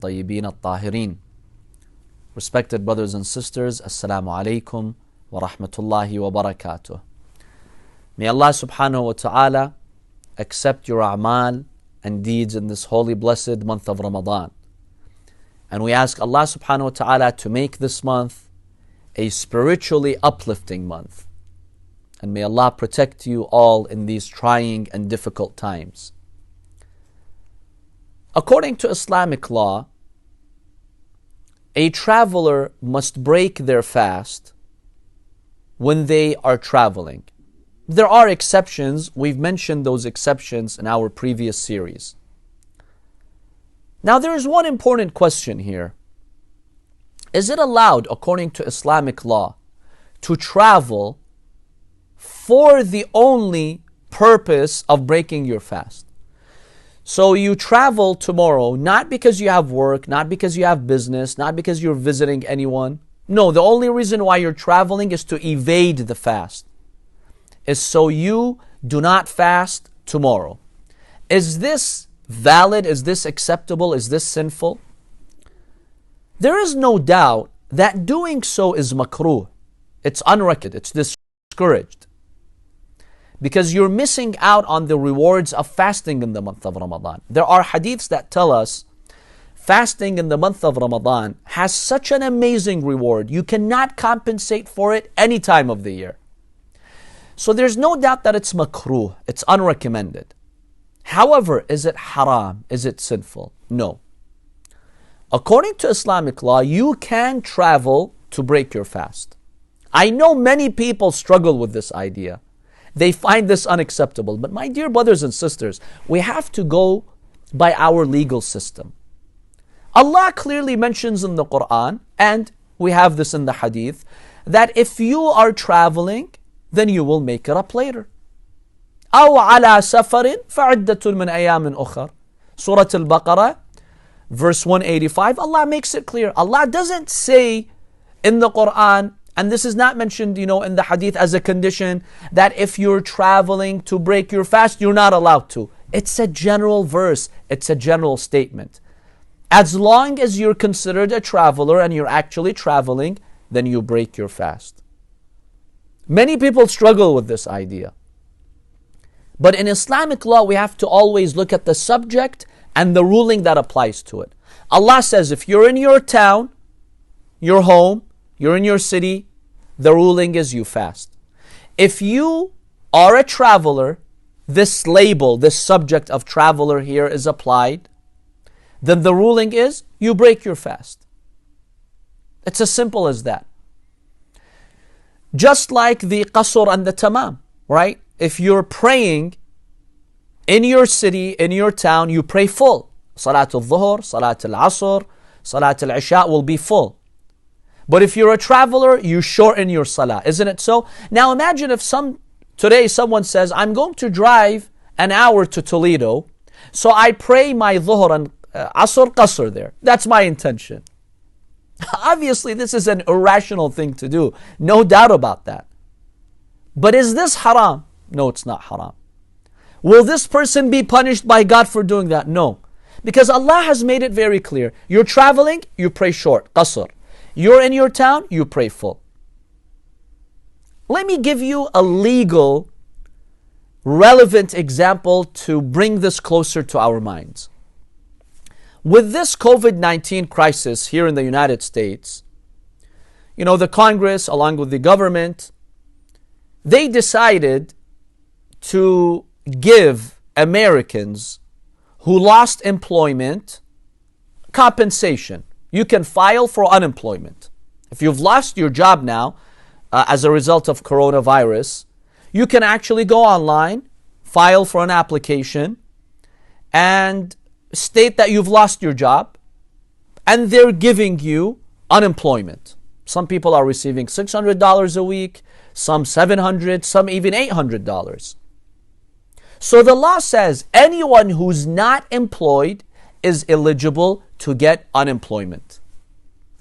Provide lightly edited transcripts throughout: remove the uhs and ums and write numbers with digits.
الطيبين الطاهرين. Respected brothers and sisters, Assalamu alaikum wa rahmatullahi wa barakatuh. May Allah subhanahu wa ta'ala accept your a'mal and deeds in this holy blessed month of Ramadan. And we ask Allah subhanahu wa ta'ala to make this month a spiritually uplifting month. And may Allah protect you all in these trying and difficult times. According to Islamic law, a traveler must break their fast when they are traveling. There are exceptions. We've mentioned those exceptions in our previous series. Now there is one important question here. Is it allowed, according to Islamic law, to travel for the only purpose of breaking your fast? So you travel tomorrow, not because you have work, not because you have business, not because you're visiting anyone. No, the only reason why you're traveling is to evade the fast. Is so you do not fast tomorrow. Is this valid? Is this acceptable? Is this sinful? There is no doubt that doing so is makruh. It's unrecommended. It's discouraged. Because you're missing out on the rewards of fasting in the month of Ramadan. There are hadiths that tell us fasting in the month of Ramadan has such an amazing reward. You cannot compensate for it any time of the year. So there's no doubt that it's makruh. It's unrecommended. However, is it haram? Is it sinful? No. According to Islamic law, you can travel to break your fast. I know many people struggle with this idea. They find this unacceptable. But my dear brothers and sisters, we have to go by our legal system. Allah clearly mentions in the Quran, and we have this in the hadith, that if you are traveling, then you will make it up later. أو على سفر فعدة من أيام أخر. Surah Al-Baqarah, verse 185, Allah makes it clear. Allah doesn't say in the Quran, and this is not mentioned, in the hadith as a condition, that if you're traveling to break your fast, you're not allowed to. It's a general verse. It's a general statement. As long as you're considered a traveler and you're actually traveling, then you break your fast. Many people struggle with this idea. But in Islamic law, we have to always look at the subject and the ruling that applies to it. Allah says, if you're in your town, your home, you're in your city, the ruling is you fast. If you are a traveler, this label, this subject of traveler here is applied, then the ruling is you break your fast. It's as simple as that. Just like the qasr and the tamam, right? If you're praying in your city, in your town, you pray full. Salat al-Dhuhr, Salat al-Asr, Salat al-Isha will be full. But if you're a traveler, you shorten your salah. Isn't it so? Now imagine if today someone says, I'm going to drive an hour to Toledo, so I pray my Dhuhr and Asr Qasr there. That's my intention. Obviously, this is an irrational thing to do. No doubt about that. But is this haram? No, it's not haram. Will this person be punished by God for doing that? No. Because Allah has made it very clear. You're traveling, you pray short, Qasr. You're in your town, you pray full. Let me give you a legal, relevant example to bring this closer to our minds. With this COVID-19 crisis here in the United States, the Congress, along with the government, they decided to give Americans who lost employment compensation. You can file for unemployment. If you've lost your job now as a result of coronavirus, you can actually go online, file for an application, and state that you've lost your job, and they're giving you unemployment. Some people are receiving $600 a week, some $700, some even $800. So the law says anyone who's not employed is eligible to get unemployment.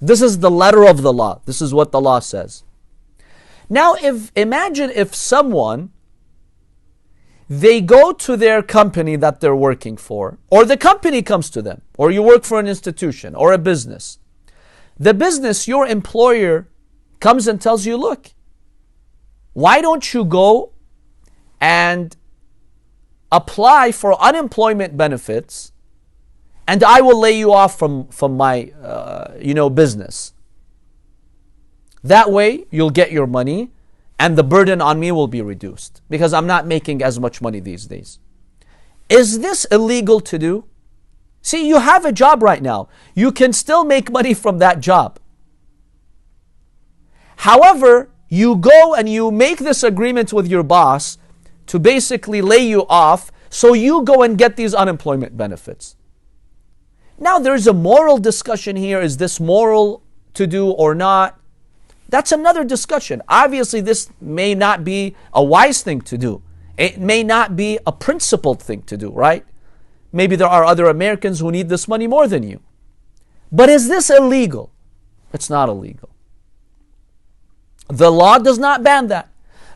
This is the letter of the law. This is what the law says. Now, imagine if someone they go to their company that they're working for, or the company comes to them, or you work for an institution or a business. The business, your employer, comes and tells you, look, why don't you go and apply for unemployment benefits, and I will lay you off from my business. That way you'll get your money and the burden on me will be reduced because I'm not making as much money these days. Is this illegal to do? See, you have a job right now. You can still make money from that job. However, you go and you make this agreement with your boss to basically lay you off, so you go and get these unemployment benefits. Now there's a moral discussion here. Is this moral to do or not? That's another discussion. Obviously, this may not be a wise thing to do. It may not be a principled thing to do, right? Maybe there are other Americans who need this money more than you. But is this illegal? It's not illegal. The law does not ban that.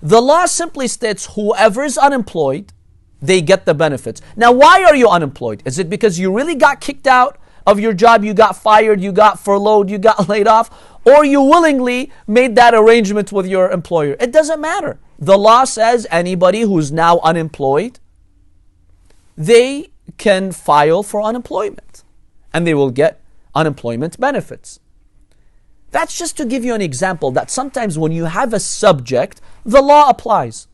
The law simply states whoever is unemployed, they get the benefits. Now, why are you unemployed? Is it because you really got kicked out of your job, you got fired, you got furloughed, you got laid off, or you willingly made that arrangement with your employer? It doesn't matter. The law says anybody who's now unemployed, they can file for unemployment and they will get unemployment benefits. That's just to give you an example that sometimes when you have a subject, the law applies.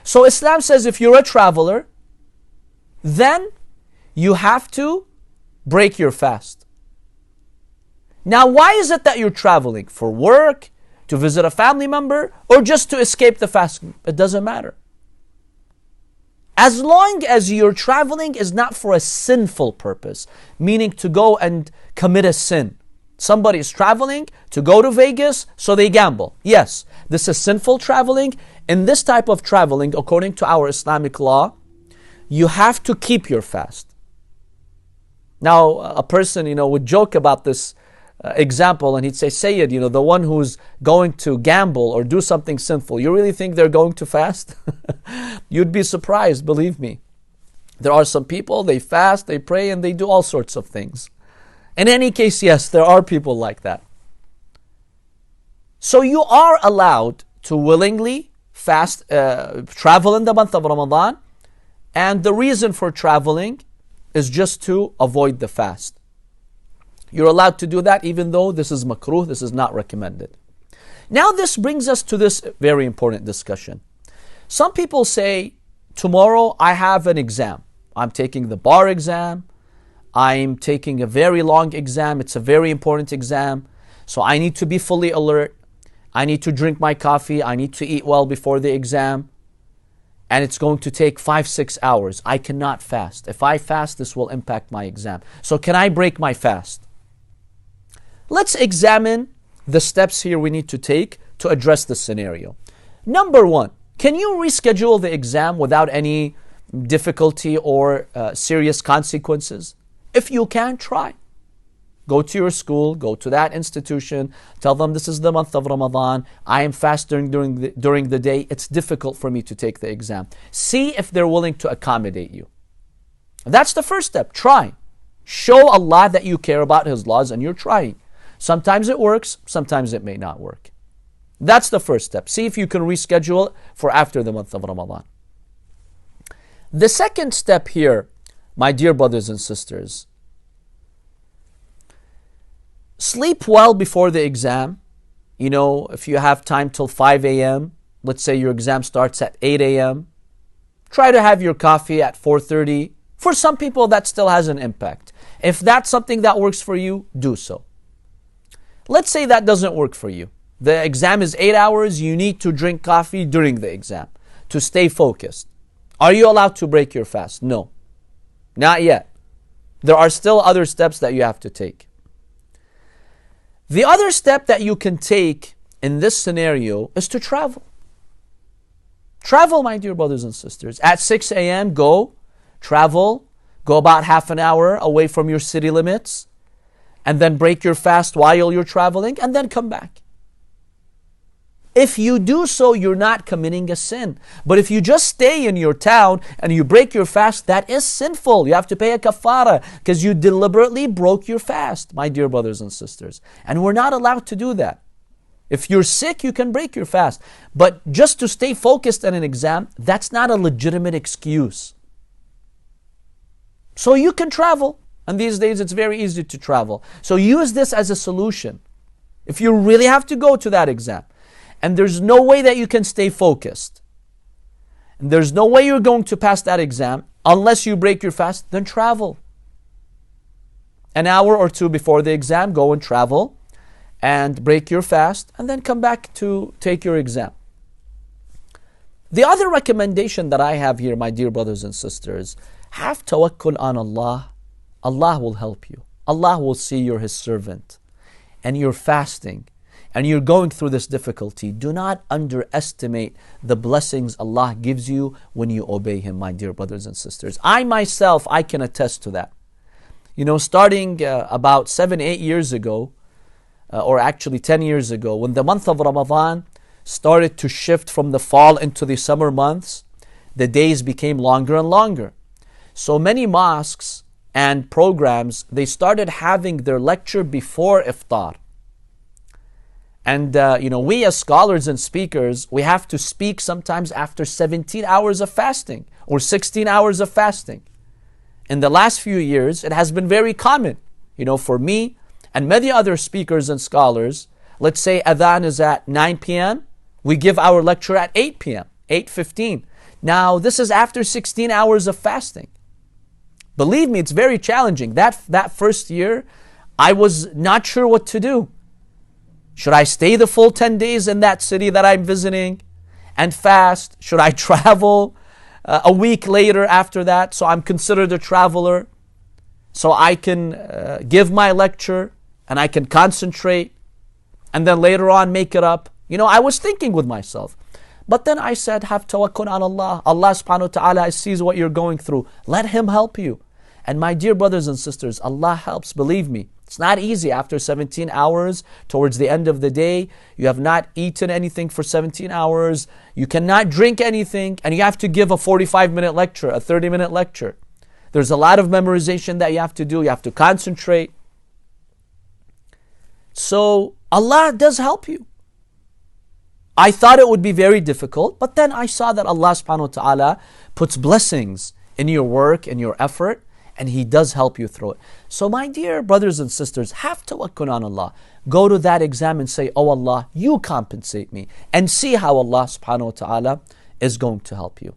So Islam says if you're a traveler, then you have to break your fast. Now, why is it that you're traveling? For work, to visit a family member, or just to escape the fast? It doesn't matter. As long as you're traveling is not for a sinful purpose, meaning to go and commit a sin. Somebody is traveling to go to Vegas, so they gamble. Yes, this is sinful traveling. In this type of traveling, according to our Islamic law, you have to keep your fast. Now, a person, would joke about this example and he'd say, Sayyid, the one who's going to gamble or do something sinful, you really think they're going to fast? You'd be surprised, believe me. There are some people, they fast, they pray, and they do all sorts of things. In any case, yes, there are people like that. So you are allowed to willingly fast, travel in the month of Ramadan, and the reason for traveling is just to avoid the fast. You're allowed to do that even though this is makruh, this is not recommended. Now this brings us to this very important discussion. Some people say, tomorrow I have an exam. I'm taking the bar exam. I'm taking a very long exam. It's a very important exam. So I need to be fully alert. I need to drink my coffee. I need to eat well before the exam. And it's going to take 5-6 hours. I cannot fast. If I fast, this will impact my exam. So can I break my fast? Let's examine the steps here we need to take to address this scenario. Number one, can you reschedule the exam without any difficulty or serious consequences? If you can, try. Go to your school, go to that institution, tell them this is the month of Ramadan, I am fasting during the day, it's difficult for me to take the exam. See if they're willing to accommodate you. That's the first step, try. Show Allah that you care about His laws and you're trying. Sometimes it works, sometimes it may not work. That's the first step. See if you can reschedule for after the month of Ramadan. The second step here, my dear brothers and sisters, sleep well before the exam. If you have time till 5 a.m., let's say your exam starts at 8 a.m., try to have your coffee at 4:30. For some people, that still has an impact. If that's something that works for you, do so. Let's say that doesn't work for you. The exam is 8 hours, you need to drink coffee during the exam to stay focused. Are you allowed to break your fast? No, not yet. There are still other steps that you have to take. The other step that you can take in this scenario is to travel. Travel, my dear brothers and sisters. At 6 a.m., travel, go about half an hour away from your city limits, and then break your fast while you're traveling, and then come back. If you do so, you're not committing a sin. But if you just stay in your town and you break your fast, that is sinful. You have to pay a kafara because you deliberately broke your fast, my dear brothers and sisters. And we're not allowed to do that. If you're sick, you can break your fast. But just to stay focused on an exam, that's not a legitimate excuse. So you can travel. And these days it's very easy to travel. So use this as a solution. If you really have to go to that exam, and there's no way that you can stay focused, and there's no way you're going to pass that exam unless you break your fast, then travel. An hour or two before the exam, go and travel and break your fast, and then come back to take your exam. The other recommendation that I have here, my dear brothers and sisters, have tawakkul on Allah. Allah will help you. Allah will see you're His servant and you're fasting and you're going through this difficulty. Do not underestimate the blessings Allah gives you when you obey Him, my dear brothers and sisters. I myself, I can attest to that. Starting about 7-8 years ago, or actually 10 years ago, when the month of Ramadan started to shift from the fall into the summer months, the days became longer and longer. So many mosques and programs, they started having their lecture before iftar. And we as scholars and speakers, we have to speak sometimes after 17 hours of fasting or 16 hours of fasting. In the last few years, it has been very common, for me and many other speakers and scholars. Let's say adhan is at 9 p.m. We give our lecture at 8 p.m., 8:15. Now, this is after 16 hours of fasting. Believe me, it's very challenging. That first year, I was not sure what to do. Should I stay the full 10 days in that city that I'm visiting and fast? Should I travel a week later after that so I'm considered a traveler, so I can give my lecture and I can concentrate and then later on make it up? I was thinking with myself. But then I said, have tawakkul on Allah. Allah subhanahu wa ta'ala sees what you're going through. Let Him help you. And my dear brothers and sisters, Allah helps, believe me. It's not easy after 17 hours, towards the end of the day. You have not eaten anything for 17 hours. You cannot drink anything. And you have to give a 45-minute lecture, a 30-minute lecture. There's a lot of memorization that you have to do. You have to concentrate. So Allah does help you. I thought it would be very difficult, but then I saw that Allah subhanahu wa ta'ala puts blessings in your work and your effort, and He does help you through it. So my dear brothers and sisters, have tawakkul on Allah. Go to that exam and say, oh Allah, you compensate me, and see how Allah subhanahu wa ta'ala is going to help you.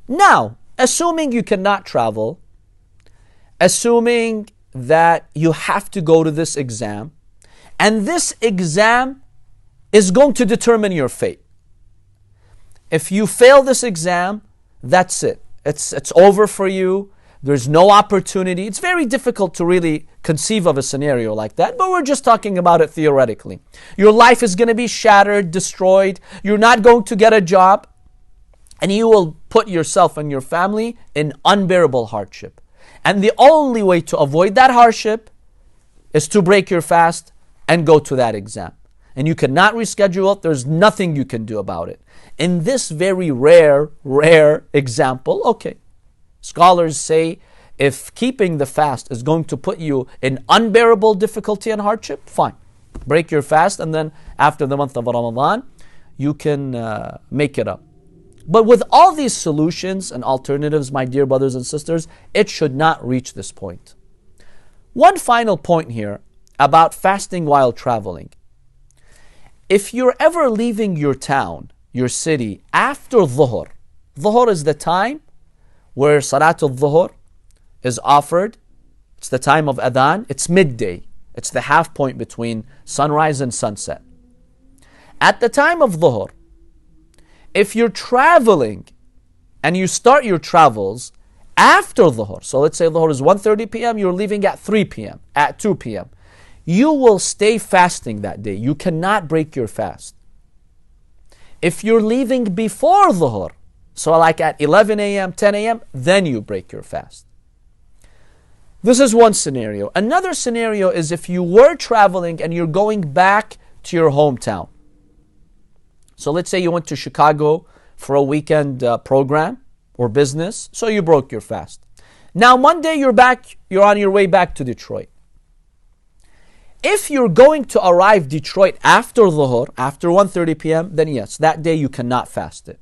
Now, assuming you cannot travel, assuming that you have to go to this exam, and this exam is going to determine your fate. If you fail this exam, that's it. It's over for you. There's no opportunity. It's very difficult to really conceive of a scenario like that, but we're just talking about it theoretically. Your life is going to be shattered, destroyed. You're not going to get a job, and you will put yourself and your family in unbearable hardship. And the only way to avoid that hardship is to break your fast and go to that exam. And you cannot reschedule it. There's nothing you can do about it. In this very rare example, okay, scholars say if keeping the fast is going to put you in unbearable difficulty and hardship, fine. Break your fast, and then after the month of Ramadan, you can make it up. But with all these solutions and alternatives, my dear brothers and sisters, it should not reach this point. One final point here about fasting while traveling. If you're ever leaving your town, your city, after Dhuhr, Dhuhr is the time where Salatul Dhuhr is offered. It's the time of Adhan. It's midday. It's the half point between sunrise and sunset. At the time of Dhuhr, if you're traveling and you start your travels after Dhuhr, so let's say Dhuhr is 1:30 p.m., you're leaving at 3 p.m., at 2 p.m., you will stay fasting that day. You cannot break your fast. If you're leaving before Dhuhr, so like at 11 a.m., 10 a.m., then you break your fast. This is one scenario. Another scenario is if you were traveling and you're going back to your hometown. So let's say you went to Chicago for a weekend program or business, so you broke your fast. Now Monday you're on your way back to Detroit. If you're going to arrive Detroit after Dhuhr, after 1:30 p.m., then yes, that day you cannot fast it.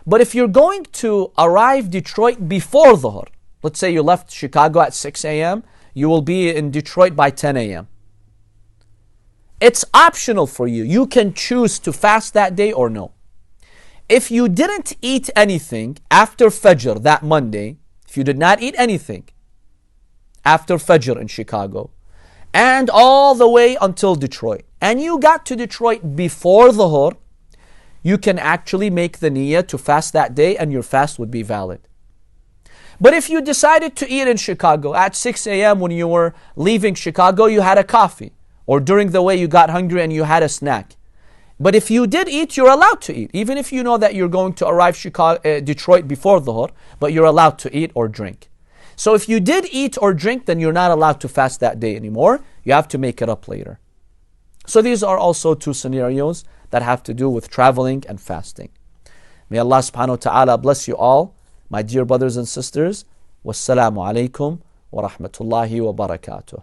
But if you're going to arrive Detroit before Dhuhr, let's say you left Chicago at 6 a.m., you will be in Detroit by 10 a.m. It's optional for you. You can choose to fast that day or no. If you didn't eat anything after Fajr that Monday, if you did not eat anything after Fajr in Chicago, and all the way until Detroit, and you got to Detroit before Dhuhr, you can actually make the niyyah to fast that day and your fast would be valid. But if you decided to eat in Chicago at 6 a.m. when you were leaving Chicago, you had a coffee, or during the way you got hungry and you had a snack. But if you did eat, you're allowed to eat, even if you know that you're going to arrive Detroit before Dhuhr, but you're allowed to eat or drink. So if you did eat or drink, then you're not allowed to fast that day anymore. You have to make it up later. So these are also two scenarios that have to do with traveling and fasting. May Allah subhanahu wa ta'ala bless you all, my dear brothers and sisters. Wassalamu alaikum wa rahmatullahi wa barakatuh.